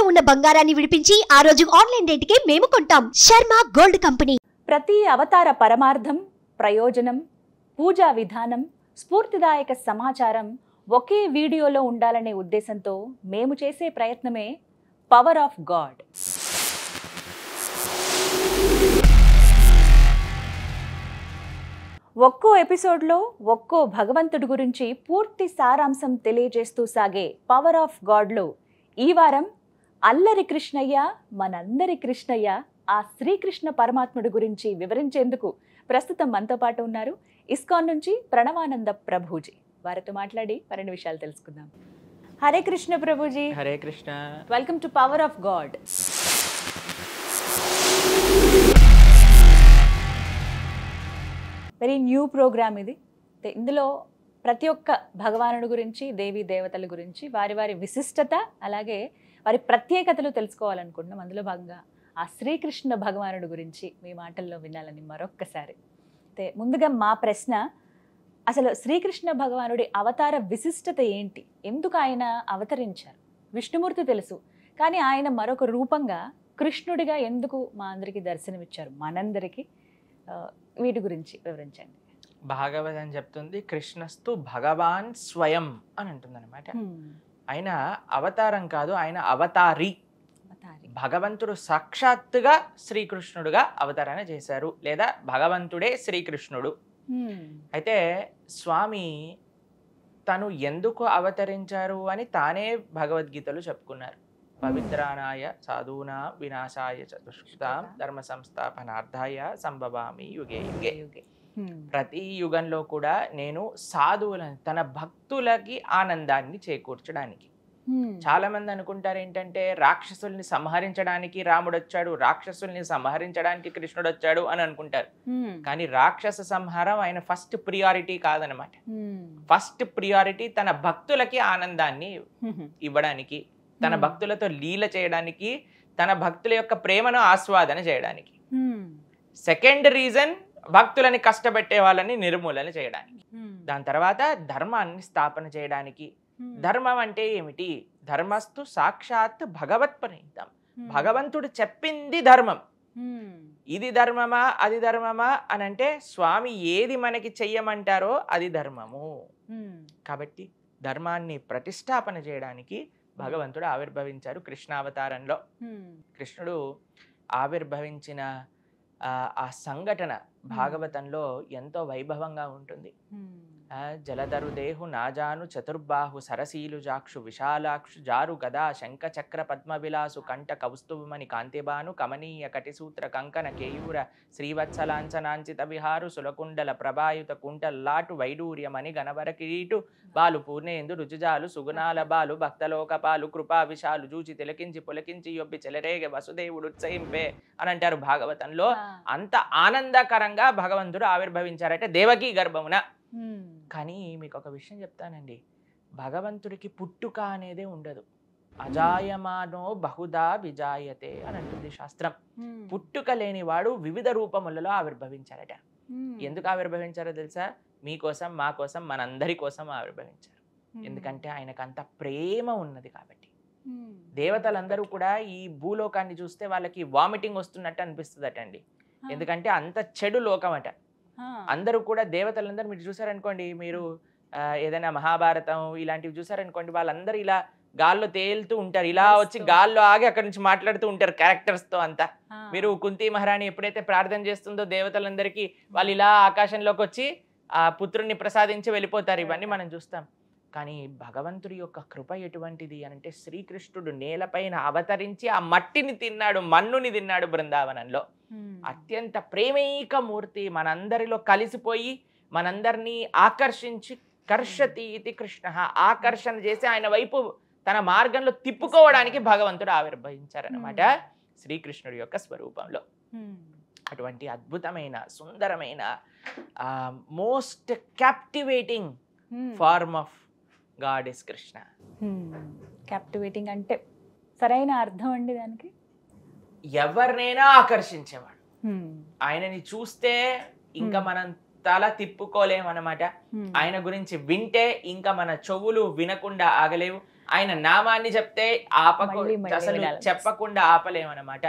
ఉన్న బంగారాన్ని విడిపించి ఆ రోజు ఆన్లైన్ రేటుకే మేము కొంటాం. Sharma gold company. ప్రతి అవతార పరమార్థం, ప్రయోజనం, పూజా విధానం, స్ఫూర్తిదాయక సమాచారం ఒకే వీడియోలో ఉండాలనే ఉద్దేశంతో మేము చేసే ప్రయత్నమే పవర్ ఆఫ్ గాడ్. ఒక్కో ఎపిసోడ్లో ఒక్కో భగవంతుడి గురించి పూర్తి సారాంశం తెలియజేస్తూ సాగే పవర్ ఆఫ్ గాడ్లో ఈ వారం అల్లరి కృష్ణయ్య, మనందరి కృష్ణయ్య, ఆ శ్రీకృష్ణ పరమాత్ముడి గురించి వివరించేందుకు ప్రస్తుతం మనతో పాటు ఉన్నారు ఇస్కాన్ నుంచి ప్రణవానంద ప్రభుజీ. వారితో మాట్లాడి మరిన్ని విషయాలు తెలుసుకుందాం. Hare Krishna Prabhuji. Hare Krishna. Welcome to power of God. Very new program ఇది. ఇందులో ప్రతి ఒక్క భగవానుడి గురించి, దేవీ దేవతల గురించి, వారి వారి విశిష్టత, అలాగే వారి ప్రత్యేకతలు తెలుసుకోవాలనుకుంటున్నాం. అందులో భాగంగా ఆ శ్రీకృష్ణ భగవానుడి గురించి మీ మాటల్లో వినాలని మరొక్కసారి. అయితే ముందుగా మా ప్రశ్న, అసలు శ్రీకృష్ణ భగవానుడి అవతార విశిష్టత ఏంటి? ఎందుకు ఆయన అవతరించారు? విష్ణుమూర్తి తెలుసు, కానీ ఆయన మరొక రూపంగా కృష్ణుడిగా ఎందుకు మా అందరికీ దర్శనమిచ్చారు, మనందరికీ? వీటి గురించి వివరించండి. భాగవతం చెప్తుంది కృష్ణస్తు భగవాన్ స్వయం అని అంటుంది అనమాట. ఆయన అవతారం కాదు, ఆయన అవతారి. భగవంతుడు సాక్షాత్తుగా శ్రీకృష్ణుడుగా అవతరణ చేశారు, లేదా భగవంతుడే శ్రీకృష్ణుడు. అయితే స్వామి తను ఎందుకు అవతరించారు అని తానే భగవద్గీతలో చెప్పుకున్నారు. పవిత్రానాయ సాధూనా వినాశాయ చతుష్కృతాం ధర్మ సంస్థాపనార్థాయ సంభవామి యుగే యుగే. ప్రతి యుగంలో కూడా నేను సాధువులని, తన భక్తులకి ఆనందాన్ని చేకూర్చడానికి. చాలా మంది అనుకుంటారు ఏంటంటే రాక్షసుల్ని సంహరించడానికి రాముడు వచ్చాడు, రాక్షసుల్ని సంహరించడానికి కృష్ణుడు వచ్చాడు అని అనుకుంటారు. కానీ రాక్షస సంహారం ఆయన ఫస్ట్ ప్రియారిటీ కాదనమాట. ఫస్ట్ ప్రియారిటీ తన భక్తులకి ఆనందాన్ని ఇవ్వడానికి, తన భక్తులతో లీల చేయడానికి, తన భక్తుల యొక్క ప్రేమను ఆస్వాదన చేయడానికి. సెకండ్ రీజన్ భక్తులని కష్టపెట్టే వాళ్ళని నిర్మూలన చేయడానికి. దాని తర్వాత ధర్మాన్ని స్థాపన చేయడానికి. ధర్మం అంటే ఏమిటి? ధర్మస్తు సాక్షాత్ భగవత్పరీతం. భగవంతుడు చెప్పింది ధర్మం. ఇది ధర్మమా అది ధర్మమా అని అంటే స్వామి ఏది మనకి చెయ్యమంటారో అది ధర్మము. కాబట్టి ధర్మాన్ని ప్రతిష్టాపన చేయడానికి భగవంతుడు ఆవిర్భవించారు కృష్ణావతారంలో. కృష్ణుడు ఆవిర్భవించిన ఆ సంఘటన భాగవతంలో ఎంతో వైభవంగా ఉంటుంది. జలధరుదేహు నాజాను చతుర్బాహు సరసీలు జాక్షు విశాలాక్షు జారు గదా శంఖ చక్ర పద్మ విలాసు కంఠ కౌస్తుభమణి కాంతిబాను కమనీయ కటిసూత్ర కంకణ కేయూర శ్రీవత్సలాంఛనాంచిత విహారు సులకుండల ప్రభాయుత కుంటల్లాటు వైడూర్యమణి గణవర కిరీటు బాలు పూర్ణేందు రుజుజాలు సుగుణాల బాలు భక్తలోకపాలు కృపా విశాలు జూచి తిలకించి పులకించి యొబ్బి చెలరేగ వసుదేవుడు ఉత్సహింపే అని అంటారు భాగవతంలో. అంత ఆనందకరంగా భగవంతుడు ఆవిర్భవించారంటే దేవకీ గర్భమున. కానీ మీకు ఒక విషయం చెప్తానండి, భగవంతుడికి పుట్టుక అనేదే ఉండదు. అజాయమానో బహుదా విజాయతే అని అంటుంది శాస్త్రం. పుట్టుక లేనివాడు వివిధ రూపములలో ఆవిర్భవించారట. ఎందుకు ఆవిర్భవించారో తెలుసా? మీకోసం, మా కోసం, మనందరి కోసం ఆవిర్భవించారు. ఎందుకంటే ఆయనకు అంత ప్రేమ ఉన్నది కాబట్టి. దేవతలందరూ కూడా ఈ భూలోకాన్ని చూస్తే వాళ్ళకి వామిటింగ్ వస్తున్నట్టు అనిపిస్తుందట అండి. ఎందుకంటే అంత చెడు లోకం అట. అందరూ కూడా దేవతలందరూ మీరు చూసారనుకోండి, మీరు ఏదైనా మహాభారతం ఇలాంటివి చూసారనుకోండి, వాళ్ళందరూ ఇలా గాల్లో తేలుతూ ఉంటారు, ఇలా వచ్చి గాల్లో ఆగి అక్కడి నుంచి మాట్లాడుతూ ఉంటారు క్యారెక్టర్స్ తో అంతా. మీరు కుంతి మహారాణి ఎప్పుడైతే ప్రార్థన చేస్తుందో దేవతలందరికీ, వాళ్ళు ఇలా ఆకాశంలోకి వచ్చి ఆ పుత్రుణ్ణి ప్రసాదించి వెళ్ళిపోతారు. ఇవన్నీ మనం చూస్తాం. కానీ భగవంతుడి యొక్క కృప ఎటువంటిది అనంటే శ్రీకృష్ణుడు నేలపైన అవతరించి ఆ మట్టిని తిన్నాడు, మన్నుని తిన్నాడు బృందావనంలో. అత్యంత ప్రేమైక మూర్తి మనందరిలో కలిసిపోయి మనందరినీ ఆకర్షించి కర్షతి ఇది కృష్ణ, ఆకర్షణ చేసి ఆయన వైపు తన మార్గంలో తిప్పుకోవడానికి భగవంతుడు ఆవిర్భవించారనమాట శ్రీకృష్ణుడి యొక్క స్వరూపంలో. అటువంటి అద్భుతమైన సుందరమైన most captivating form of God is Krishna. Captivating అంటే సరైన అర్థం అండి దానికి? ఎవరినైనా ఆకర్షించేవాడు. ఆయనని చూస్తే ఇంకా మనం తల తిప్పుకోలేమన్నమాట. ఆయన గురించి వింటే ఇంకా మన చెవులు వినకుండా ఆగలేవు. ఆయన నామాన్ని చెప్తే మళ్ళీ అసలు వినాలి. చెప్పకుండా ఆపలేమన్నమాట.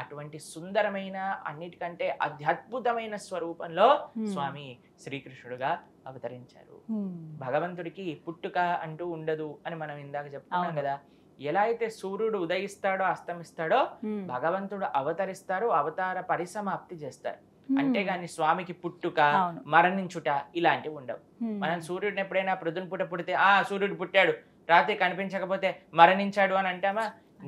అటువంటి సుందరమైన అన్నిటికంటే అద్భుతమైన స్వరూపంలో స్వామి శ్రీకృష్ణుడుగా అవతరించారు. భగవంతుడికి పుట్టుక అంటూ ఉండదు అని మనం ఇందాక చెప్పుకున్నాం కదా. ఎలా అయితే సూర్యుడు ఉదయిస్తాడో అస్తమిస్తాడో భగవంతుడు అవతరిస్తారు, అవతార పరిసమాప్తి చేస్తారు. అంతేగాని స్వామికి పుట్టుక మరణించుట ఇలాంటివి ఉండవు. మనం సూర్యుడిని ఎప్పుడైనా ప్రొద్దున పూట పుడితే సూర్యుడు పుట్టాడు, రాత్రి కనిపించకపోతే మరణించాడు అని అంటామా?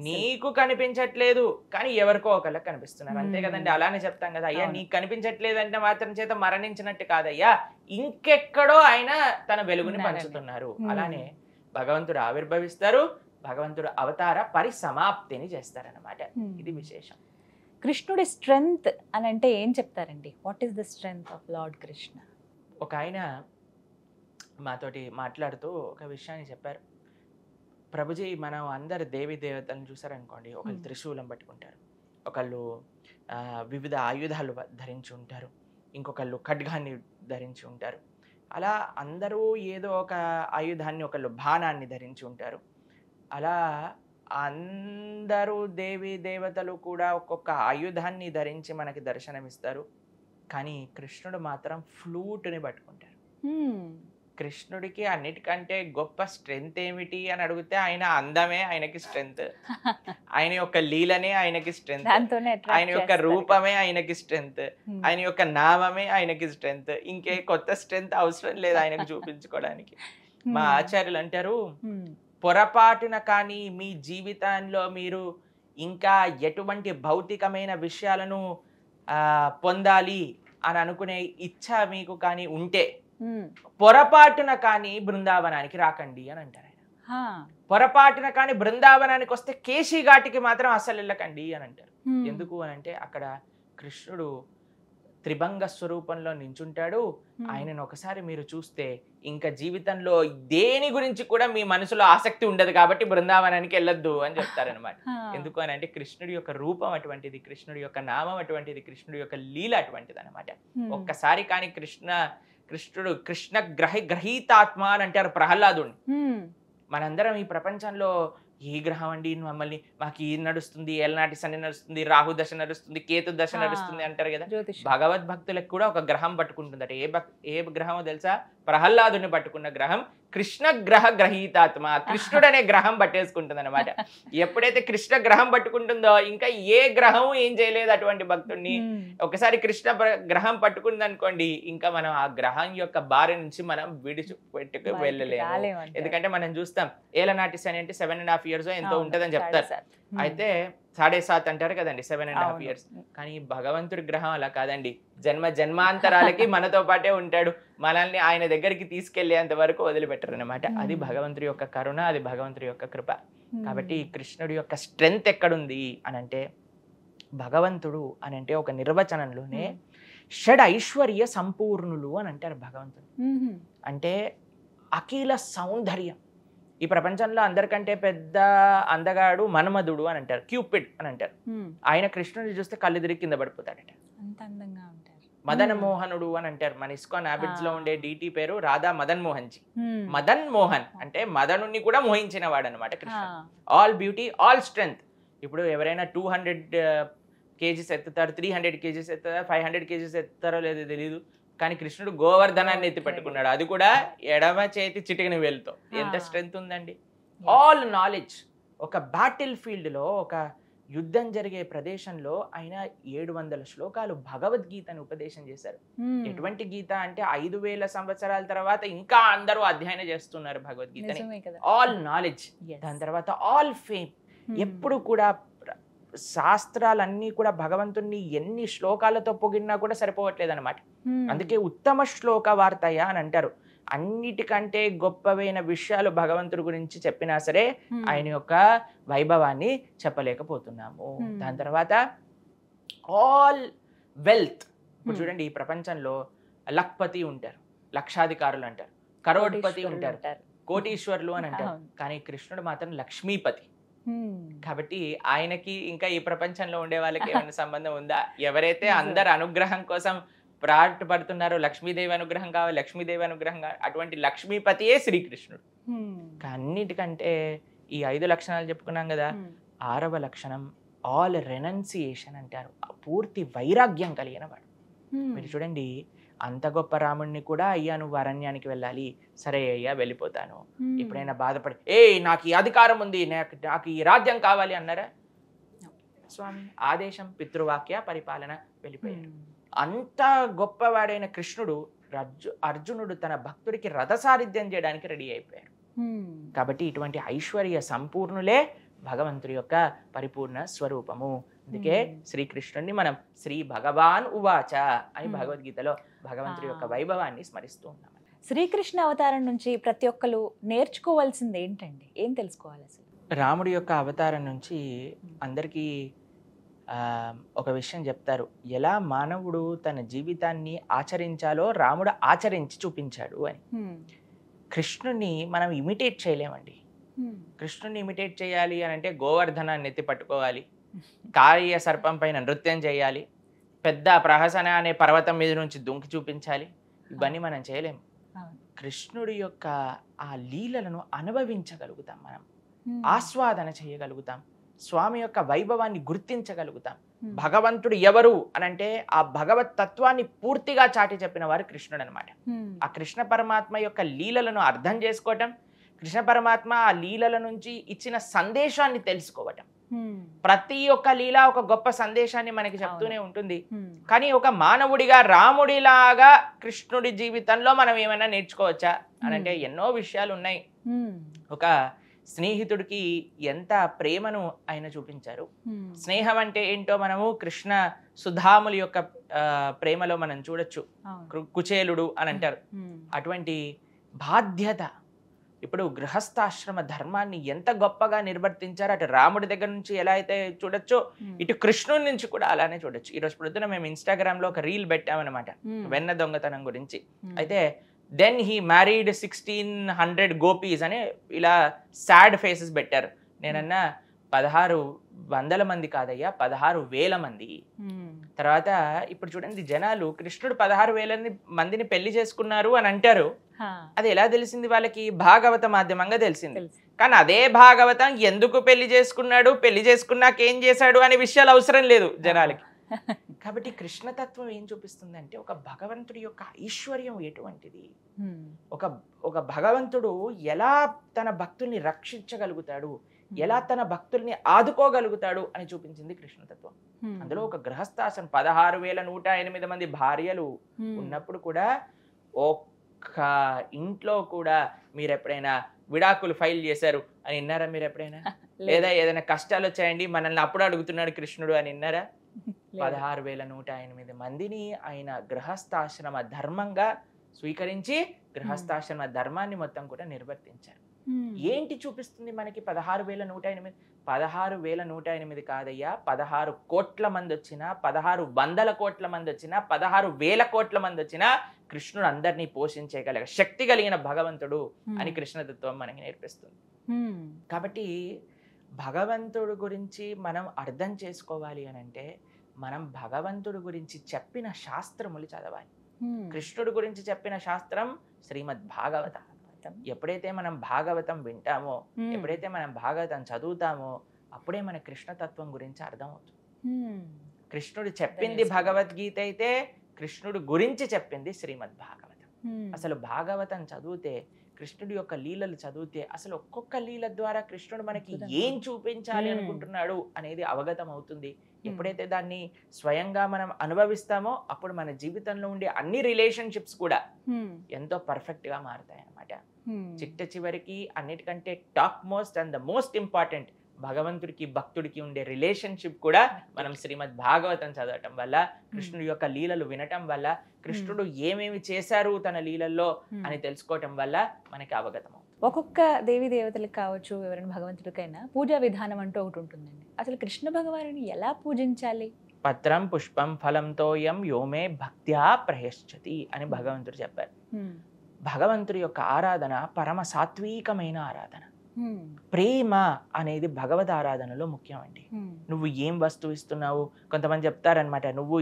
నీకు కనిపించట్లేదు కానీ ఎవరికో ఒకళ్ళకి కనిపిస్తున్నారు, అంతే కదండి. అలానే చెప్తాం కదా, అయ్యా నీకు కనిపించట్లేదు అంటే మాత్రం చేత మరణించినట్టు కాదయ్యా, ఇంకెక్కడో ఆయన తన వెలుగుని పంచుతున్నారు. అలానే భగవంతుడు ఆవిర్భవిస్తారు, భగవంతుడు అవతార పరిసమాప్తిని చేస్తారన్నమాట. ఇది విశేషం. కృష్ణుడి స్ట్రెంగ్త్ అని అంటే ఏం చెప్తారండి? What is the strength of lord Krishna? ఒక ఆయన మాతోటి మాట్లాడుతూ ఒక విషయాన్ని చెప్పారు. ప్రభుజీ, మనం అందరు దేవి దేవతలను చూసారనుకోండి, ఒకళ్ళు త్రిశూలం పట్టుకుంటారు, ఒకళ్ళు వివిధ ఆయుధాలు ధరించి ఉంటారు, ఇంకొకళ్ళు ఖడ్గాన్ని ధరించి ఉంటారు. అలా అందరూ ఏదో ఒక ఆయుధాన్ని, ఒకళ్ళు బాణాన్ని ధరించి ఉంటారు. అలా అందరూ దేవి దేవతలు కూడా ఒక్కొక్క ఆయుధాన్ని ధరించి మనకి దర్శనమిస్తారు. కానీ కృష్ణుడు మాత్రం ఫ్లూట్ని పట్టుకుంటారు. కృష్ణుడికి అన్నిటికంటే గొప్ప స్ట్రెంగ్త్ ఏమిటి అని అడిగితే ఆయన అందమే ఆయనకి స్ట్రెంగ్త్, ఆయన యొక్క లీలనే ఆయనకి స్ట్రెంగ్త్, ఆయన యొక్క రూపమే ఆయనకి స్ట్రెంగ్త్, ఆయన యొక్క నామమే ఆయనకి స్ట్రెంగ్త్. ఇంకే కొత్త స్ట్రెంగ్త్ అవసరం లేదు ఆయనకు చూపించుకోవడానికి. మా ఆచార్యులు అంటారు, పొరపాటున కానీ మీ జీవితంలో మీరు ఇంకా ఎటువంటి భౌతికమైన విషయాలను పొందాలి అని అనుకునే ఇచ్చ మీకు కానీ ఉంటే పొరపాటున కానీ బృందావనానికి రాకండి అని అంటారు ఆయన. పొరపాటున కానీ బృందావనానికి వస్తే కేశీ ఘాటికి మాత్రం అసలు వెళ్ళకండి అని అంటారు. ఎందుకు అని అంటే అక్కడ కృష్ణుడు త్రిభంగ స్వరూపంలో నించుంటాడు. ఆయనను ఒకసారి మీరు చూస్తే ఇంకా జీవితంలో దేని గురించి కూడా మీ మనసులో ఆసక్తి ఉండదు, కాబట్టి బృందావనానికి వెళ్ళొద్దు అని చెప్తారనమాట. ఎందుకు అని అంటే కృష్ణుడి యొక్క రూపం అటువంటిది, కృష్ణుడి యొక్క నామం అటువంటిది, కృష్ణుడి యొక్క లీల అటువంటిది అనమాట. ఒక్కసారి కానీ కృష్ణుడు కృష్ణ గ్రహీతాత్మ అని అంటారు ప్రహ్లాదుని. మనందరం ఈ ప్రపంచంలో ఏ గ్రహం అండి మమ్మల్ని, మాకు ఈ నడుస్తుంది, ఏలనాటి శని నడుస్తుంది, రాహు దశ నడుస్తుంది, కేతు దశ నడుస్తుంది అంటారు కదా. భగవద్భక్తులకు కూడా ఒక గ్రహం పట్టుకుంటుందట. ఏ గ్రహమో తెలుసా? ప్రహ్లాదుని పట్టుకున్న గ్రహం కృష్ణ గ్రహీతాత్మ, కృష్ణుడు అనే గ్రహం పట్టేసుకుంటుంది అనమాట. ఎప్పుడైతే కృష్ణ గ్రహం పట్టుకుంటుందో ఇంకా ఏ గ్రహం ఏం చేయలేదు అటువంటి భక్తుడిని. ఒకసారి కృష్ణ గ్రహం పట్టుకుంది అనుకోండి, ఇంకా మనం ఆ గ్రహం యొక్క బారి నుంచి మనం విడిచిపెట్టుకు వెళ్ళలేము. ఎందుకంటే మనం చూస్తాం ఏలనాటి శని అంటే 7.5 years ఎంతో ఉంటదని చెప్తారు. అయితే 7.5 అంటారు కదండి, 7.5 years. కానీ భగవంతుడి గ్రహం అలా కాదండి, జన్మాంతరాలకి మనతో పాటే ఉంటాడు. మనల్ని ఆయన దగ్గరికి తీసుకెళ్లేంత వరకు వదిలిపెట్టరు అనమాట. అది భగవంతుడి యొక్క కరుణ, అది భగవంతుడి యొక్క కృప. కాబట్టి కృష్ణుడి యొక్క స్ట్రెంగ్త్ ఎక్కడుంది అని అంటే, భగవంతుడు అని అంటే ఒక నిర్వచనంలోనే షడ్ ఐశ్వర్య సంపూర్ణులు అని అంటారు భగవంతుడు. అంటే అఖిల సౌందర్యం. ఈ ప్రపంచంలో అందరికంటే పెద్ద అందగాడు మన్మధుడు అని అంటారు, క్యూపిడ్ అని అంటారు. ఆయన కృష్ణుడిని చూస్తే కళ్ళు తిరిగి కింద పడిపోతాడట. మదన్ మోహనుడు అని అంటారు. మన ఇస్కాన్ హ్యాబిట్స్ లో ఉండే డిటి పేరు రాధా మదన్ మోహన్ జీ. మదన్ మోహన్ అంటే మదనుని కూడా మోహించిన వాడు అనమాట Krishna. All beauty, all strength. ఇప్పుడు ఎవరైనా 200 kgs ఎత్తుతారు, 300 kgs ఎత్తుతారు, 500 kgs ఎత్తుతారో లేదో తెలియదు. కానీ కృష్ణుడు గోవర్ధనాన్ని ఎత్తి పెట్టుకున్నాడు, అది కూడా ఎడమ చేతి చిటికిన వేలుతో. ఎంత స్ట్రెంగ్త్ ఉందండి. All knowledge. ఒక బ్యాటిల్ ఫీల్డ్ లో, ఒక యుద్ధం జరిగే ప్రదేశంలో ఆయన 700 శ్లోకాలు భగవద్గీతను ఉపదేశం చేశారు. ఎటువంటి గీత అంటే 5000 సంవత్సరాల తర్వాత ఇంకా అందరూ అధ్యయనం చేస్తున్నారు భగవద్గీతని. All knowledge. దాని తర్వాత ఆల్ ఫేమ్. ఎప్పుడు కూడా శాస్త్రాలన్నీ కూడా భగవంతుణ్ణి ఎన్ని శ్లోకాలతో పొగిడినా కూడా సరిపోవట్లేదు అనమాట. అందుకే ఉత్తమ శ్లోక వార్తయ అని అంటారు. అన్నిటికంటే గొప్పవైన విషయాలు భగవంతుడి గురించి చెప్పినా సరే ఆయన యొక్క వైభవాన్ని చెప్పలేకపోతున్నాము. దాని తర్వాత ఆల్ వెల్త్. ఇప్పుడు చూడండి, ఈ ప్రపంచంలో లక్పతి ఉంటారు, లక్షాధికారులు అంటారు, కరోడ్పతి ఉంటారు, కోటీశ్వర్లు అని అంటారు. కానీ కృష్ణుడు మాత్రం లక్ష్మీపతి. కాబట్టి ఆయనకి ఇంకా ఈ ప్రపంచంలో ఉండే వాళ్ళకి ఏమైనా సంబంధం ఉందా? ఎవరైతే అందరు అనుగ్రహం కోసం పడుతున్నారో, లక్ష్మీదేవి అనుగ్రహం కావాలి, లక్ష్మీదేవి అనుగ్రహం కావాలి, అటువంటి లక్ష్మీపతియే శ్రీకృష్ణుడు. అన్నిటికంటే ఈ 5 లక్షణాలు చెప్పుకున్నాం కదా, 6వ లక్షణం ఆల్ రెనౌన్సియేషన్ అంటారు. పూర్తి వైరాగ్యం కలిగిన వాడు. మీరు చూడండి, అంత గొప్ప రాముడిని కూడా అయ్యా నువ్వు అరణ్యానికి వెళ్ళాలి, సరే అయ్యా వెళ్ళిపోతాను, ఎప్పుడైనా బాధపడి నాకు ఈ అధికారం ఉంది, నాకు ఈ రాజ్యం కావాలి అన్నారా? స్వామి ఆదేశం, పితృవాక్య పరిపాలన, వెళ్ళిపోయారు. అంత గొప్పవాడైన కృష్ణుడు అర్జునుడు తన భక్తుడికి రథసారిథ్యం చేయడానికి రెడీ అయిపోయారు. కాబట్టి ఇటువంటి ఐశ్వర్య సంపూర్ణులే భగవంతుడి యొక్క పరిపూర్ణ స్వరూపము. అందుకే శ్రీకృష్ణుడిని మనం శ్రీ భగవాన్ ఉవాచ అని భగవద్గీతలో భగవంతుడి యొక్క వైభవాన్ని స్మరిస్తూ ఉన్నాం. శ్రీకృష్ణ అవతారం నుంచి ప్రతి ఒక్కరు నేర్చుకోవాల్సింది ఏంటండి? ఏం తెలుసుకోవాలి అసలు? రాముడి యొక్క అవతారం నుంచి అందరికీ ఒక విషయం చెప్తారు, ఎలా మానవుడు తన జీవితాన్ని ఆచరించాలో రాముడు ఆచరించి చూపించాడు అని. కృష్ణుని మనం ఇమిటేట్ చేయలేమండి. కృష్ణుని ఇమిటేట్ చేయాలి అని అంటే గోవర్ధనాన్ని ఎత్తి పట్టుకోవాలి, కార్య సర్పం పైన నృత్యం చేయాలి, పెద్ద ప్రహసన అనే పర్వతం మీద నుంచి దుంకి చూపించాలి. ఇవన్నీ మనం చేయలేము. కృష్ణుడి యొక్క ఆ లీలలను అనుభవించగలుగుతాం, మనం ఆస్వాదన చేయగలుగుతాం, స్వామి యొక్క వైభవాన్ని గుర్తించగలుగుతాం. భగవంతుడు ఎవరు అనంటే ఆ భగవత్ తత్వాన్ని పూర్తిగా చాటి చెప్పిన వారు కృష్ణుడు అనమాట. ఆ కృష్ణ పరమాత్మ యొక్క లీలలను అర్థం చేసుకోవటం, కృష్ణ పరమాత్మ ఆ లీలల నుంచి ఇచ్చిన సందేశాన్ని తెలుసుకోవటం. ప్రతి ఒక్క లీల ఒక గొప్ప సందేశాన్ని మనకి చెప్తూనే ఉంటుంది. కానీ ఒక మానవుడిగా రాముడిలాగా కృష్ణుడి జీవితంలో మనం ఏమైనా నేర్చుకోవచ్చా అనంటే ఎన్నో విషయాలు ఉన్నాయి. ఒక స్నేహితుడికి ఎంత ప్రేమను ఆయన చూపించారు. స్నేహం అంటే ఏంటో మనము కృష్ణ సుధాముల యొక్క ప్రేమలో మనం చూడొచ్చు. కుచేలుడు అని అంటారు. అటువంటి బాధ్యత, ఇప్పుడు గృహస్థాశ్రమ ధర్మాన్ని ఎంత గొప్పగా నిర్వర్తించారు. అటు రాముడి దగ్గర నుంచి ఎలా అయితే చూడొచ్చో, ఇటు కృష్ణుడి నుంచి కూడా అలానే చూడొచ్చు. ఈరోజు పొద్దున మేము ఇన్స్టాగ్రామ్ లో ఒక రీల్ పెట్టామన్నమాట వెన్న దొంగతనం గురించి. అయితే దెన్ హీ మ్యారీడ్ 1600 గోపీస్ అని ఇలా సాడ్ ఫేసెస్ పెట్టారు. నేనన్నా 1600 మంది కాదయ్యా, 16,000 మంది. తర్వాత ఇప్పుడు చూడండి, జనాలు కృష్ణుడు 16,000 మందిని పెళ్లి చేసుకున్నారు అని అంటారు. అది ఎలా తెలిసింది వాళ్ళకి? భాగవత మాధ్యమంగా తెలిసింది. కానీ అదే భాగవతం ఎందుకు పెళ్లి చేసుకున్నాడు, పెళ్లి చేసుకున్నాక ఏం చేశాడు అనే విషయాలు అవసరం లేదు జనాలకి. కాబట్టి కృష్ణతత్వం ఏం చూపిస్తుంది అంటే ఒక భగవంతుడి యొక్క ఐశ్వర్యం ఎటువంటిది, ఒక భగవంతుడు ఎలా తన భక్తుల్ని రక్షించగలుగుతాడు, ఎలా తన భక్తుల్ని ఆదుకోగలుగుతాడు అని చూపించింది కృష్ణతత్వం. అందులో ఒక గృహస్థాశ్రమం 16,108 మంది భార్యలు ఉన్నప్పుడు కూడా ఒక్క ఇంట్లో కూడా మీరు ఎప్పుడైనా విడాకులు ఫైల్ చేశారు అని విన్నారా మీరు ఎప్పుడైనా? లేదా ఏదైనా కష్టాలు వచ్చాయండి మనల్ని అప్పుడు అడుగుతున్నాడు కృష్ణుడు అని విన్నారా? 16,108 మందిని ఆయన గృహస్థాశ్రమ ధర్మంగా స్వీకరించి గృహస్థాశ్రమ ధర్మాన్ని మొత్తం కూడా నిర్వర్తించారు. ఏంటి చూపిస్తుంది మనకి 16,108? 16,108 కాదయ్యా, 16 కోట్ల మంది వచ్చినా, 1600 కోట్ల మంది వచ్చినా, 16,000 కోట్ల మంది వచ్చినా కృష్ణుడు అందరినీ పోషించగల శక్తి కలిగిన భగవంతుడు అని కృష్ణతత్వం మనకి నేర్పిస్తుంది. కాబట్టి భగవంతుడు గురించి మనం అర్థం చేసుకోవాలి అని అంటే మనం భగవంతుడి గురించి చెప్పిన శాస్త్రములు చదవాలి. కృష్ణుడి గురించి చెప్పిన శాస్త్రం శ్రీమద్ భాగవతం. ఎప్పుడైతే మనం భాగవతం వింటామో, ఎప్పుడైతే మనం భాగవతం చదువుతామో, అప్పుడే మన కృష్ణతత్వం గురించి అర్థం అవుతుంది. కృష్ణుడు చెప్పింది భగవద్గీత అయితే, కృష్ణుడు గురించి చెప్పింది శ్రీమద్ భాగవతం. అసలు భాగవతం చదివితే, కృష్ణుడి యొక్క లీలలు చదివితే అసలు ఒక్కొక్క లీల ద్వారా కృష్ణుడు మనకి ఏం చూపించాలి అనుకుంటున్నాడు అనేది అవగతం అవుతుంది. ఎప్పుడైతే దాన్ని స్వయంగా మనం అనుభవిస్తామో అప్పుడు మన జీవితంలో ఉండే అన్ని రిలేషన్షిప్స్ కూడా ఎంతో పర్ఫెక్ట్ గా మారుతాయి అన్నమాట. చిట్ట చివరికి అన్నిటికంటే top most and the most important భగవంతుడికి భక్తుడికి ఉండే రిలేషన్షిప్ కూడా మనం శ్రీమద్ భాగవతం చదవటం వల్ల, కృష్ణుడి యొక్క లీలలు వినటం వల్ల, కృష్ణుడు ఏమేమి చేశారు తన లీలల్లో అని తెలుసుకోవటం వల్ల మనకి అవగతం అవుతుంది. ఒక్కొక్క దేవి దేవతలకు కావచ్చు, ఎవరైనా భగవంతుడికైనా పూజా విధానం అంటూ ఒకటి ఉంటుందండి. అసలు కృష్ణ భగవానుని ఎలా పూజించాలి? పత్రం పుష్పం ఫలంతోయం యోమే భక్త్యా ప్రయశ్చతి అని భగవంతుడు చెప్పారు. భగవంతుడి యొక్క ఆరాధన పరమ సాత్వికమైన ఆరాధన. ప్రేమ అనేది భగవద్ ఆరాధనలో ముఖ్యం అండి. నువ్వు ఏం వస్తువు ఇస్తున్నావు? కొంతమంది చెప్తారనమాట, నువ్వు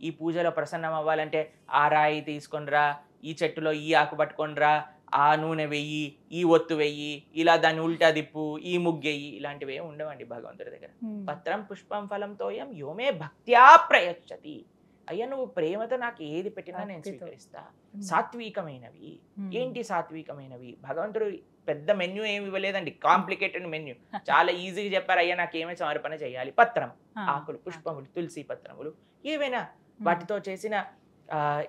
ఈ పూజలో ప్రసన్నం అవ్వాలంటే ఆ రాయి తీసుకొనిరా, ఈ చెట్టులో ఈ ఆకు పట్టుకొనిరా, ఆ నూనె వెయ్యి, ఈ ఒత్తు వెయ్యి, ఇలా దాన్ని ఉల్టా దిప్పు, ఈ ముగ్గెయ్యి, ఇలాంటివి ఏమి ఉండవండి భగవంతుడి దగ్గర. పత్రం పుష్పం ఫలం తోయం యోమే భక్త్యా ప్రయచ్చతి. అయ్యా నువ్వు ప్రేమతో నాకు ఏది పెట్టినా నేను స్వీకరిస్తా. సాత్వికమైనవి. ఏంటి సాత్వికమైనవి? భగవంతుడు పెద్ద మెన్యూ ఏమి ఇవ్వలేదండి, కాంప్లికేటెడ్ మెన్యూ. చాలా ఈజీగా చెప్పారు, అయ్యా నాకు ఏమైనా సమర్పణ చేయాలి. పత్రం, ఆకులు, పుష్పములు, తులసి పత్రములు, ఏవైనా వాటితో చేసిన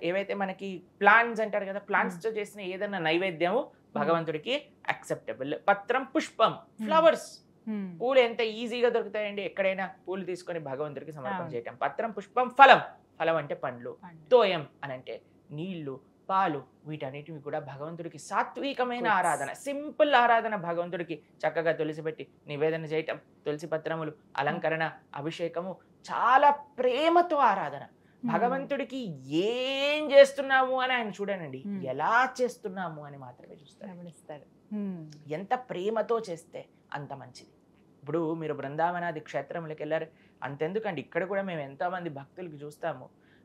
ఏవైతే మనకి ప్లాంట్స్ అంటారు కదా, ప్లాంట్స్ తో చేసిన ఏదైనా నైవేద్యము భగవంతుడికి యాక్సెప్టబుల్. పత్రం పుష్పం, ఫ్లవర్స్, పూలు ఎంత ఈజీగా దొరుకుతాయండి, ఎక్కడైనా పూలు తీసుకొని భగవంతుడికి సమర్పణ చేయటం. పత్రం పుష్పం ఫలం, ఫలం అంటే పండ్లు. తోయం అని అంటే నీళ్లు, పాలు, వీటన్నిటివి కూడా భగవంతుడికి సాత్వికమైన ఆరాధన, సింపుల్ ఆరాధన. భగవంతుడికి చక్కగా తులసి పెట్టి నివేదన చేయటం, తులసి పత్రములు, అలంకరణ, అభిషేకము, చాలా ప్రేమతో ఆరాధన. భగవంతుడికి ఏం చేస్తున్నాము అని ఆయన చూడనండి, ఎలా చేస్తున్నాము అని మాత్రమే చూస్తారు. ఎంత ప్రేమతో చేస్తే అంత మంచిది. ఇప్పుడు మీరు బృందావనాది క్షేత్రంలోకి వెళ్ళారు, అంతెందుకండి ఇక్కడ కూడా మేము ఎంతో మంది భక్తులకి చూస్తాము,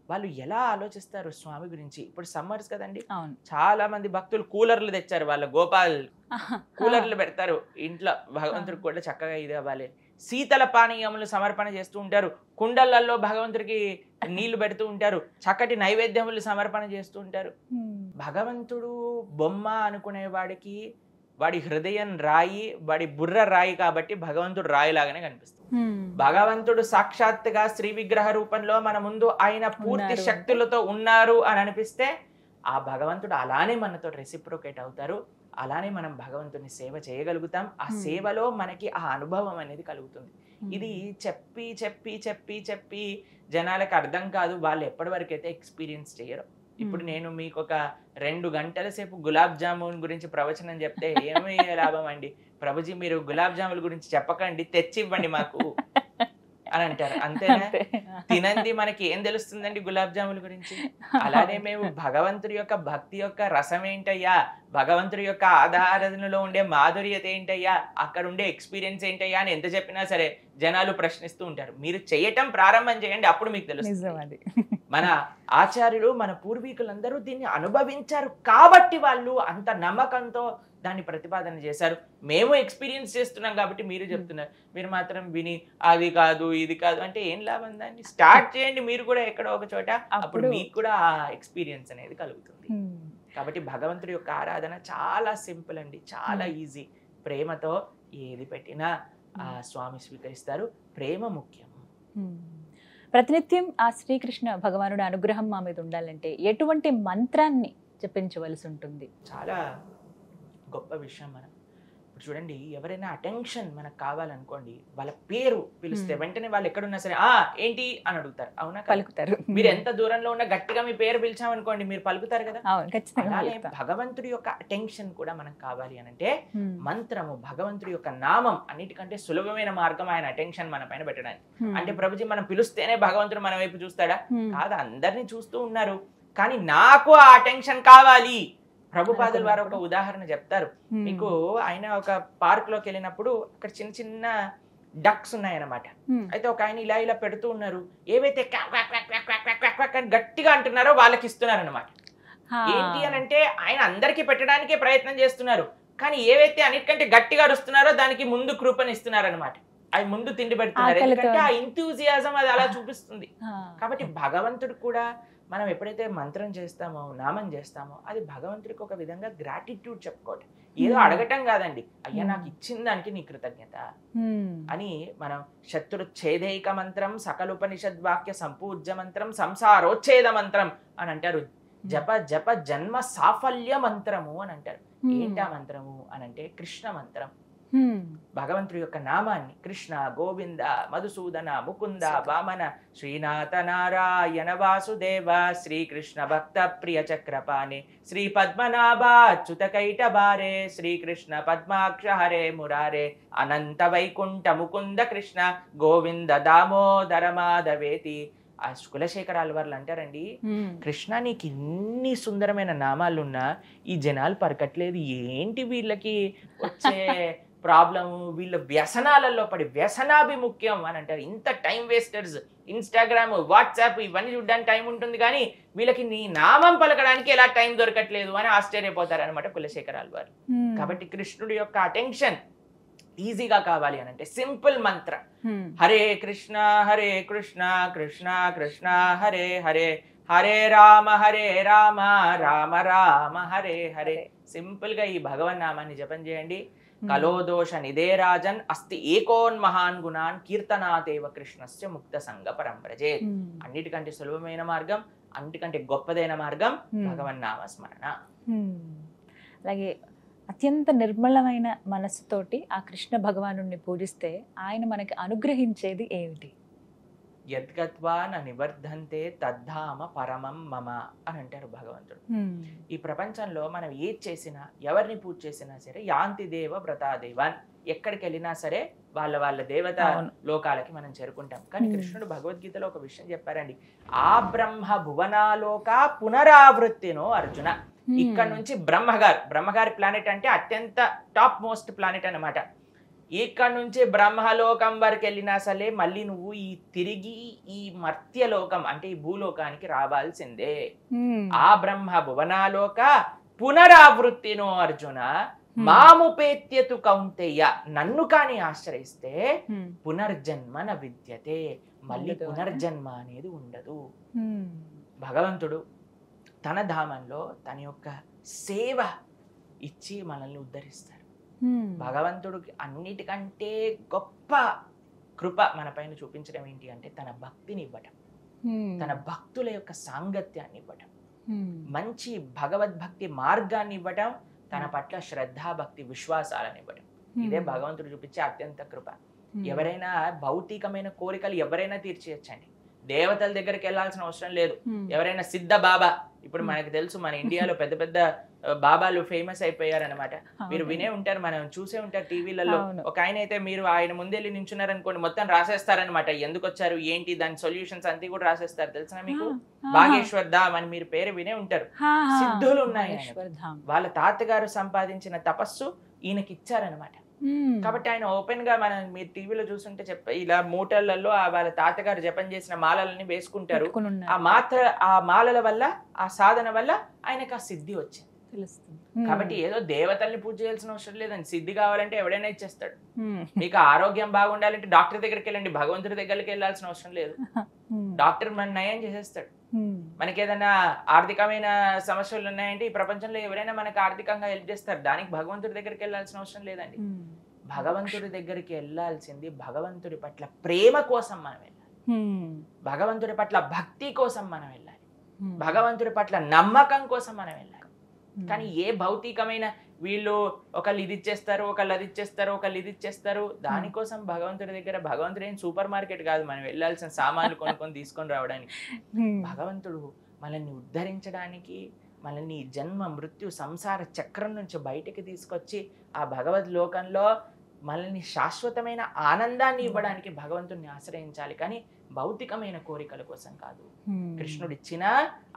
వాళ్ళు ఎలా ఆలోచిస్తారు స్వామి గురించి. ఇప్పుడు సమ్మర్స్ కదండి, చాలా మంది భక్తులు కూలర్లు తెచ్చారు, వాళ్ళ గోపాల్ కూలర్లు పెడతారు ఇంట్లో, భగవంతుడికి కూడా చక్కగా ఇది అవ్వాలి. శీతల పానీయములు సమర్పణ చేస్తూ ఉంటారు, కుండలలో భగవంతుడికి నీళ్లు పెడుతూ ఉంటారు, చక్కటి నైవేద్యములు సమర్పణ చేస్తూ ఉంటారు. భగవంతుడు బొమ్మ అనుకునే వాడికి వాడి హృదయం రాయి, వాడి బుర్ర రాయి, కాబట్టి భగవంతుడు రాయిలాగానే కనిపిస్తుంది. భగవంతుడు సాక్షాత్తుగా శ్రీ విగ్రహ రూపంలో మన ముందు ఆయన పూర్తి శక్తులతో ఉన్నారు అని అనిపిస్తే ఆ భగవంతుడు అలానే మనతో రెసిప్రోకేట్ అవుతారు, అలానే మనం భగవంతుని సేవ చేయగలుగుతాం. ఆ సేవలో మనకి ఆ అనుభవం అనేది కలుగుతుంది. ఇది చెప్పి చెప్పి చెప్పి చెప్పి జనాలకు అర్థం కాదు, వాళ్ళు ఎప్పటి వరకు అయితే ఎక్స్పీరియన్స్ చేయరు. ఇప్పుడు నేను మీకు ఒక 2 గంటల సేపు గులాబ్ జామున్ గురించి ప్రవచనం చెప్తే ఏమీ లాభం అండి. ప్రభుజీ మీరు గులాబ్ జామున్ గురించి చెప్పకండి, తెచ్చి ఇవ్వండి మాకు అని అంటారు. అంతేనా? తినంది మనకి ఏం తెలుస్తుందండి గులాబ్ జాముల గురించి. అలానే మేము భగవంతుడి యొక్క భక్తి యొక్క రసం ఏంటయ్యా, భగవంతుడి యొక్క ఆరాధనలో ఉండే మాధుర్యత ఏంటయ్యా, అక్కడ ఉండే ఎక్స్పీరియన్స్ ఏంటయ్యా అని ఎంత చెప్పినా సరే జనాలు ప్రశ్నిస్తూ ఉంటారు. మీరు చేయటం ప్రారంభం చేయండి, అప్పుడు మీకు తెలుస్తుంది. మన ఆచార్యులు, మన పూర్వీకులందరూ దీన్ని అనుభవించారు కాబట్టి వాళ్ళు అంత నమ్మకంతో దాన్ని ప్రతిపాదన చేశారు. మేము ఎక్స్పీరియన్స్ చేస్తున్నాం కాబట్టి మీరు చెప్తున్నారు, మీరు మాత్రం విని అది కాదు ఇది కాదు అంటే ఏం లాభం? దాన్ని స్టార్ట్ చేయండి మీరు కూడా ఎక్కడో ఒక చోట, అప్పుడు మీకు కూడా ఆ ఎక్స్పీరియన్స్ అనేది కలుగుతుంది. కాబట్టి భగవంతుడి యొక్క ఆరాధన చాలా సింపుల్ అండి, చాలా ఈజీ. ప్రేమతో ఏది పెట్టినా ఆ స్వామి స్వీకరిస్తారు. ప్రేమ ముఖ్యం. ప్రతినిత్యం ఆ శ్రీకృష్ణ భగవానుడి అనుగ్రహం మా మీద ఉండాలంటే ఎటువంటి మంత్రాన్ని జపించవలసి ఉంటుంది? చాలా గొప్ప విషయం. మనం ఇప్పుడు చూడండి, ఎవరైనా అటెన్షన్ మనకు కావాలనుకోండి, వాళ్ళ పేరు పిలిస్తే వెంటనే వాళ్ళు ఎక్కడున్నా సరే ఏంటి అని అడుగుతారు, అవునా? పలుకుతారు. మీరు ఎంత దూరంలో ఉన్నా గట్టిగా మీ పేరు పిలిచామనుకోండి మీరు పలుకుతారు కదా. అలానే భగవంతుడి యొక్క అటెన్షన్ కూడా మనకు కావాలి అని అంటే మంత్రము, భగవంతుడి యొక్క నామం అన్నిటికంటే సులభమైన మార్గం ఆయన అటెన్షన్ మన పైన పెట్టడానికి. అంటే ప్రభుజీ మనం పిలుస్తేనే భగవంతుడు మన వైపు చూస్తాడా? కాదు, అందరినీ చూస్తూ ఉన్నారు, కానీ నాకు ఆ అటెన్షన్ కావాలి. ప్రభుపాదుల వారు ఒక ఉదాహరణ చెప్తారు మీకు. ఆయన ఒక పార్క్ లోకి వెళ్ళినప్పుడు అక్కడ చిన్న చిన్న డక్స్ ఉన్నాయన్నమాట. అయితే ఒక ఆయన ఇలా ఇలా పెడుతూ ఉన్నారు, ఏవైతే గట్టిగా అంటున్నారో వాళ్ళకి ఇస్తున్నారు అనమాట. ఏంటి అని అంటే ఆయన అందరికి పెట్టడానికే ప్రయత్నం చేస్తున్నారు, కానీ ఏవైతే అన్నిటికంటే గట్టిగా అరుస్తున్నారో దానికి ముందు కృపను ఇస్తున్నారు అనమాట. అవి ముందు తిండి పెడుతున్నారు, ఎందుకంటే ఆ ఎంథూజియాజం అది అలా చూపిస్తుంది. కాబట్టి భగవంతుడు కూడా మనం ఎప్పుడైతే మంత్రం చేస్తామో, నామం చేస్తామో, అది భగవంతుడికి ఒక విధంగా గ్రాటిట్యూడ్ చెప్పుకోవటం. ఏదో అడగటం కాదండి, అయ్యా నాకు ఇచ్చిన దానికి నీ కృతజ్ఞత అని. మనం శత్రు ఛేదైక మంత్రం, సకలుపనిషద్వాక్య సంపూజ్య మంత్రం, సంసారోచ్ఛేద మంత్రం అని అంటారు. జప జప జన్మ సాఫల్య మంత్రము అని అంటారు. ఏంటా మంత్రము అని అంటే కృష్ణ మంత్రం. భగవంతుడి యొక్క నామాన్ని కృష్ణ, గోవింద, మధుసూదన, ముకుంద, వామన, శ్రీనాథ, నారాయణ, వాసుదేవ, శ్రీకృష్ణ భక్త ప్రియ చక్రపాణి, శ్రీ పద్మనాభ అచ్యుత కైటబారే, శ్రీకృష్ణ పద్మాక్ష హరే మురారే, అనంత వైకుంఠ ముకుంద కృష్ణ, గోవింద దామోదర మాధవేతి. ఆ కులశేఖరాల వారు అంటారండి, కృష్ణ నీకు ఇన్ని సుందరమైన నామాలున్నా ఈ జనాలు పరకట్లేదు, ఏంటి వీళ్ళకి వచ్చే ప్రాబ్లము, వీళ్ళ వ్యసనాలలో పడి వ్యసనాభిముఖ్యం అని అంటారు. ఇంత టైం వేస్టర్స్, ఇన్స్టాగ్రామ్, వాట్సాప్ ఇవన్నీ చూడడానికి టైం ఉంటుంది, కానీ వీళ్ళకి నీ నామం పలకడానికి ఎలా టైం దొరకట్లేదు అని ఆశ్చర్యపోతారు అనమాట కులశేఖరాలు వారు. కాబట్టి కృష్ణుడి యొక్క అటెన్షన్ ఈజీగా కావాలి అని అంటే సింపుల్ మంత్ర, హరే కృష్ణ కృష్ణ కృష్ణ హరే హరే, హరే రామ రామ రామ హరే హరే. సింపుల్ గా ఈ భగవన్ నామాన్ని జపం చేయండి. కలోదోష నిదేరాజన్ అస్తి ఏకోన్ మహాన్ గుణాన్ కీర్తనాదేవ కృష్ణస్య ముక్త సంగ పరంపరజే. అన్నిటికంటే సులభమైన మార్గం, అన్నిటికంటే గొప్పదైన మార్గం భగవన్ నామ స్మరణ. అలాగే అత్యంత నిర్మలమైన మనస్సుతోటి ఆ కృష్ణ భగవాను పూజిస్తే ఆయన మనకి అనుగ్రహించేది ఏమిటి? యద్గత్వా న నివర్ధంతే తద్ధామ పరమం మమ అని అంటారు భగవంతుడు. ఈ ప్రపంచంలో మనం ఏది చేసినా, ఎవరిని పూజ చేసినా సరే, యాంతి దేవ వ్రతాదేవాన్, ఎక్కడికి వెళ్ళినా సరే వాళ్ళ దేవత లోకాలకి మనం చేరుకుంటాం. కానీ కృష్ణుడు భగవద్గీతలో ఒక విషయం చెప్పారండి, ఆ బ్రహ్మ భువనాలోక పునరావృత్తినో అర్జున. ఇక్కడ నుంచి బ్రహ్మగారి ప్లానెట్ అంటే అత్యంత టాప్ మోస్ట్ ప్లానెట్ అన్నమాట. ఇక్కడ నుంచి బ్రహ్మలోకం వరకు వెళ్ళినా సరే మళ్ళీ నువ్వు తిరిగి ఈ మర్త్యలోకం అంటే ఈ భూలోకానికి రావాల్సిందే. ఆ బ్రహ్మ భువనాలోక పునరావృత్తినో అర్జున మాముపేత్యతు కౌంతేయ, నన్ను కాని ఆశ్రయిస్తే పునర్జన్మ న విద్యతే, మళ్ళీ పునర్జన్మ అనేది ఉండదు. భగవంతుడు తన ధామంలో తన యొక్క సేవ ఇచ్చి మనల్ని ఉద్ధరిస్తారు. భగవంతుడికి అన్నిటికంటే గొప్ప కృప మన పైన చూపించడం ఏంటి అంటే తన భక్తిని ఇవ్వటం, తన భక్తుల యొక్క సాంగత్యాన్ని ఇవ్వటం, మంచి భగవద్భక్తి మార్గాన్ని ఇవ్వటం, తన పట్ల శ్రద్ధా భక్తి విశ్వాసాలను ఇవ్వటం. ఇదే భగవంతుడు చూపించే అత్యంత కృప. ఎవరైనా భౌతికమైన కోరికలు ఎవరైనా తీర్చేయచ్చండి, దేవతల దగ్గరికి వెళ్ళాల్సిన అవసరం లేదు. ఎవరైనా సిద్ధ బాబా, ఇప్పుడు మనకు తెలుసు మన ఇండియాలో పెద్ద పెద్ద బాబాలు ఫేమస్ అయిపోయారనమాట. మీరు వినే ఉంటారు, మనం చూసే ఉంటారు టీవీలలో. ఒక ఆయన అయితే మీరు ఆయన ముందెళ్ళి నించున్నారనుకోండి, మొత్తం రాసేస్తారనమాట, ఎందుకు వచ్చారు ఏంటి దాని సొల్యూషన్స్ అంతా కూడా రాసేస్తారు. తెలుసా మీకు? బాగేశ్వర్ ధామ్ అని మీరు పేరు వినే ఉంటారు. సిద్ధులు ఉన్నాయి, వాళ్ళ తాతగారు సంపాదించిన తపస్సు ఈయనకి ఇచ్చారనమాట. కాబట్టి ఆయన ఓపెన్ గా మీరు టీవీలో చూస్తుంటే ఇలా మూటలలో వాళ్ళ తాతగారు జపం చేసిన మాలలని వేసుకుంటారు. ఆ మాలల వల్ల, ఆ సాధన వల్ల ఆయనకు ఆ సిద్ధి వచ్చింది. కాబట్టి ఏదో దేవతల్ని పూజ చేయాల్సిన అవసరం లేదండి. సిద్ధి కావాలంటే ఎవడైనా ఇచ్చేస్తాడు. మీకు ఆరోగ్యం బాగుండాలంటే డాక్టర్ దగ్గరికి వెళ్ళండి, భగవంతుడి దగ్గరికి వెళ్ళాల్సిన అవసరం లేదు. డాక్టర్ మన నయం చేసేస్తాడు. మనకి ఏదైనా ఆర్థికమైన సమస్యలు ఉన్నాయంటే ఈ ప్రపంచంలో ఎవరైనా మనకు ఆర్థికంగా హెల్ప్ చేస్తారు. దానికి భగవంతుడి దగ్గరికి వెళ్ళాల్సిన అవసరం లేదండి. భగవంతుడి దగ్గరికి వెళ్ళాల్సింది భగవంతుడి పట్ల ప్రేమ కోసం మనం వెళ్ళాలి, భగవంతుడి పట్ల భక్తి కోసం మనం వెళ్ళాలి, భగవంతుడి పట్ల నమ్మకం కోసం మనం వెళ్ళాలి. కానీ ఏ భౌతికమైన వీళ్ళు ఒకళ్ళు ఇది ఇచ్చేస్తారు, ఒకళ్ళు అది ఇచ్చేస్తారు, ఒకళ్ళు ఇది ఇచ్చేస్తారు, దానికోసం భగవంతుడి దగ్గర, భగవంతుడు ఏం సూపర్ మార్కెట్ కాదు మనం వెళ్ళాల్సిన సామాన్లు కొనుక్కొని తీసుకొని రావడానికి. భగవంతుడు మనల్ని ఉద్ధరించడానికి, మనల్ని జన్మ మృత్యు సంసార చక్రం నుంచి బయటికి తీసుకొచ్చి ఆ భగవద్ లోకంలో మనల్ని శాశ్వతమైన ఆనందాన్ని ఇవ్వడానికి భగవంతుడిని ఆశ్రయించాలి, కానీ భౌతికమైన కోరికల కోసం కాదు. కృష్ణుడు ఇచ్చిన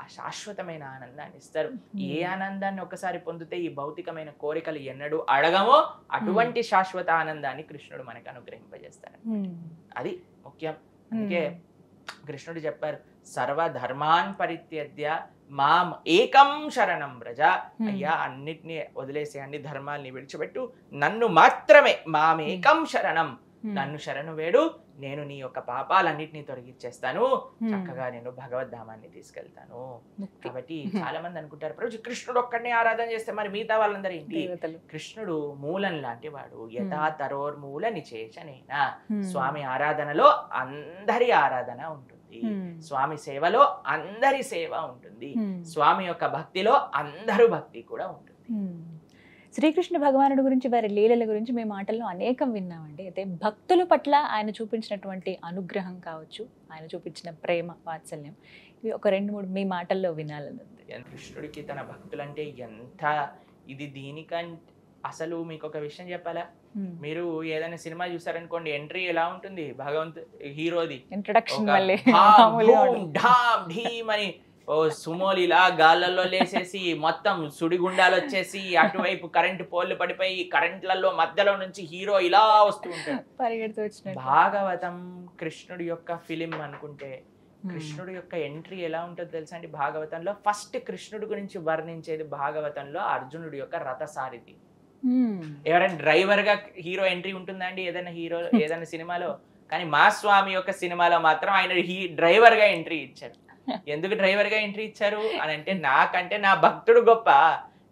ఆ శాశ్వతమైన ఆనందాన్ని ఇస్తారు. ఏ ఆనందాన్ని ఒకసారి పొందితే ఈ భౌతికమైన కోరికలు ఎన్నడూ అడగమో అటువంటి శాశ్వత ఆనందాన్ని కృష్ణుడు మనకు అనుగ్రహింపజేస్తాడు. అది ముఖ్యం. అందుకే కృష్ణుడు చెప్పారు, సర్వధర్మాన్ పరిత్యజ్య మాం ఏకం శరణం వ్రజ. అయ్యా అన్నిటినీ వదిలేసి, అన్ని ధర్మాల్ని విడిచిపెట్టు, నన్ను మాత్రమే మామేకం శరణం, నన్ను శరణు వేడు, నేను నీ యొక్క పాపాలన్నిటినీ తొలగిచ్చేస్తాను, చక్కగా నేను భగవద్ధామాన్ని తీసుకెళ్తాను. కాబట్టి చాలా మంది అనుకుంటారు, ప్రభు కృష్ణుడు ఒక్కడినే ఆరాధన చేస్తే మరి మిగతా వాళ్ళందరూ ఏంటి? కృష్ణుడు మూలం లాంటి వాడు. యథా తరోర్మూల నిచేషనేనా. స్వామి ఆరాధనలో అందరి ఆరాధన ఉంటుంది, స్వామి సేవలో అందరి సేవ ఉంటుంది, స్వామి యొక్క భక్తిలో అందరూ భక్తి కూడా ఉంటుంది. శ్రీకృష్ణ భగవానుడి గురించి, వారి లీలల గురించి మేము మాటల్లో అనేకం విన్నామండి. అయితే భక్తుల పట్ల ఆయన చూపించినటువంటి అనుగ్రహం కావచ్చు, ఆయన చూపించిన ప్రేమ, వాత్సల్యం, ఇవి ఒక 2-3 మీ మాటల్లో వినాలని ఉంది. కృష్ణుడికి తన భక్తులంటే ఎంత ఇది. దీనికంటే అసలు మీకు ఒక విషయం చెప్పాలా, మీరు ఏదైనా సినిమా చూసారనుకోండి, ఎంట్రీ ఎలా ఉంటుంది హీరోది, ఇంట్రడక్షన్ అని ఓ సుమోలు ఇలా గాళ్ళల్లో లేసేసి మొత్తం సుడిగుండాలు వచ్చేసి అటువైపు కరెంటు పోల్లు పడిపోయి కరెంట్లలో మధ్యలో నుంచి హీరో ఇలా వస్తూ ఉంటాడు. పరిగెడుతూ వచ్చిన భాగవతం కృష్ణుడి యొక్క ఫిలిం అనుకుంటే కృష్ణుడి యొక్క ఎంట్రీ ఎలా ఉంటుందో తెలుసా అండి? భాగవతంలో ఫస్ట్ కృష్ణుడి గురించి వర్ణించేది భాగవతంలో అర్జునుడి యొక్క రథసారిథి. ఎవరైనా డ్రైవర్ గా హీరో ఎంట్రీ ఉంటుందా అండి ఏదైనా సినిమాలో? కానీ మా స్వామి యొక్క సినిమాలో మాత్రం ఆయన డ్రైవర్ గా ఎంట్రీ ఇచ్చారు. ఎందుకు డ్రైవర్ గా ఎంట్రీ ఇచ్చారు అని అంటే, నాకంటే నా భక్తుడు గొప్ప,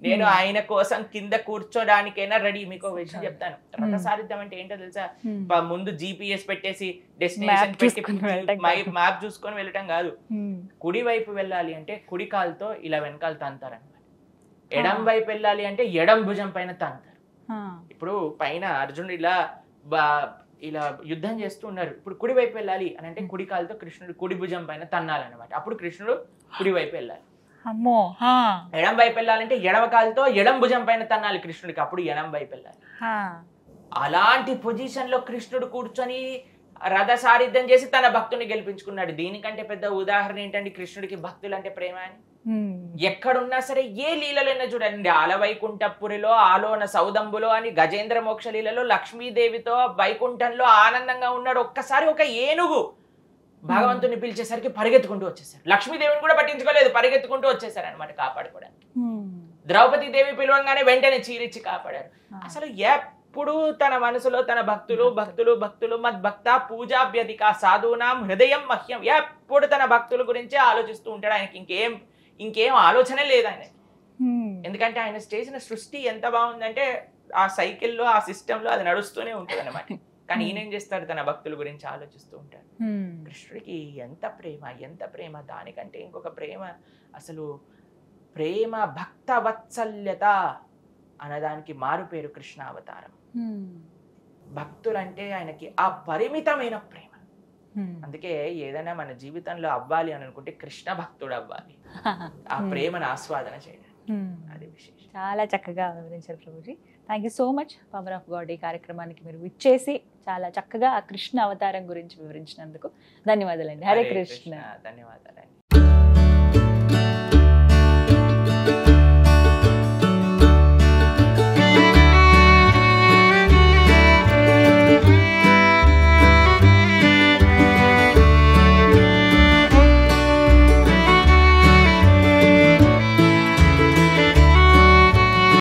నేను ఆయన కోసం కింద కూర్చోడానికైనా రెడీ. మీకు ఒక విషయం చెప్తాను. రథసారిథ్యం అంటే ఏంటో తెలుసా? ముందు GPS పెట్టేసి డెస్టినేషన్ పెట్టి మ్యాప్ చూసుకొని వెళ్ళటం కాదు. కుడి వైపు వెళ్ళాలి అంటే కుడి కాలుతో ఇలా వెనకాల తంతారనమాట. ఎడం వైపు వెళ్ళాలి అంటే ఎడం భుజం పైన తంతారు. ఇప్పుడు పైన అర్జునుడు ఇలా యుద్ధం చేస్తూ ఉన్నారు. ఇప్పుడు కుడి వైపు వెళ్ళాలి అని అంటే కుడి కాలుతో కృష్ణుడు కుడి భుజం పైన తన్నాలన్నమాట. అప్పుడు కృష్ణుడు కుడి వైపు వెళ్ళాలి. ఎడం వైపు వెళ్ళాలంటే ఎడమ కాలుతో ఎడం భుజం పైన తన్నాలి కృష్ణుడికి, అప్పుడు ఎడం వైపు వెళ్ళాలి. అలాంటి పొజిషన్ లో కృష్ణుడు కూర్చొని రథ సారిథ్యం చేసి తన భక్తుని గెలిపించుకున్నాడు. దీనికంటే పెద్ద ఉదాహరణ ఏంటండి కృష్ణుడికి భక్తులు అంటే ప్రేమ అని? ఎక్కడున్నా సరే ఏ లీలలైనా చూడండి, ఆలవైకుంఠపురిలో ఆలోన సౌదంబులో అని గజేంద్ర మోక్ష లీలలో లక్ష్మీదేవితో వైకుంఠంలో ఆనందంగా ఉన్నాడు. ఒక్కసారి ఒక ఏనుగు భగవంతుని పిలిచేసరికి పరిగెత్తుకుంటూ వచ్చేసారు. లక్ష్మీదేవిని కూడా పట్టించుకోలేదు, పరిగెత్తుకుంటూ వచ్చేసారు అనమాట కాపాడుకోవడానికి. ద్రౌపది దేవి పిలవంగానే వెంటనే చీరిచ్చి కాపాడారు. అసలు ఎప్పుడు తన మనసులో తన భక్తులు భక్తులు భక్తులు మద్భక్త పూజాభ్యధిక సాధూనాం హృదయం మహ్యం, ఎప్పుడు తన భక్తుల గురించే ఆలోచిస్తూ ఉంటాడు. ఆయనకి ఇంకేం ఆలోచనే లేదు ఆయన. ఎందుకంటే ఆయన చేసిన సృష్టి ఎంత బాగుందంటే ఆ సైకిల్లో ఆ సిస్టంలో అది నడుస్తూనే ఉంటుంది అనమాట. కానీ ఈయనేం చేస్తాడు? తన భక్తుల గురించి ఆలోచిస్తూ ఉంటాడు. కృష్ణుడికి ఎంత ప్రేమ, దానికంటే ఇంకొక ప్రేమ. అసలు ప్రేమ భక్త వత్సల్యత అన్నదానికి మారు పేరు కృష్ణావతారం. భక్తులంటే ఆయనకి అపరిమితమైన ప్రేమ. అందుకే ఏదైనా మన జీవితంలో అవ్వాలి అని అనుకుంటే కృష్ణ భక్తుడు అవ్వాలి, ఆ ప్రేమను ఆస్వాదన చేయడం. అది విశేషం. చాలా చక్కగా వివరించారు Prabhuji. Thank you so much. Power of God ఈ కార్యక్రమానికి మీరు విచ్చేసి చాలా చక్కగా ఆ కృష్ణ అవతారం గురించి వివరించినందుకు ధన్యవాదాలండి. హరే కృష్ణ. ధన్యవాదాలండి.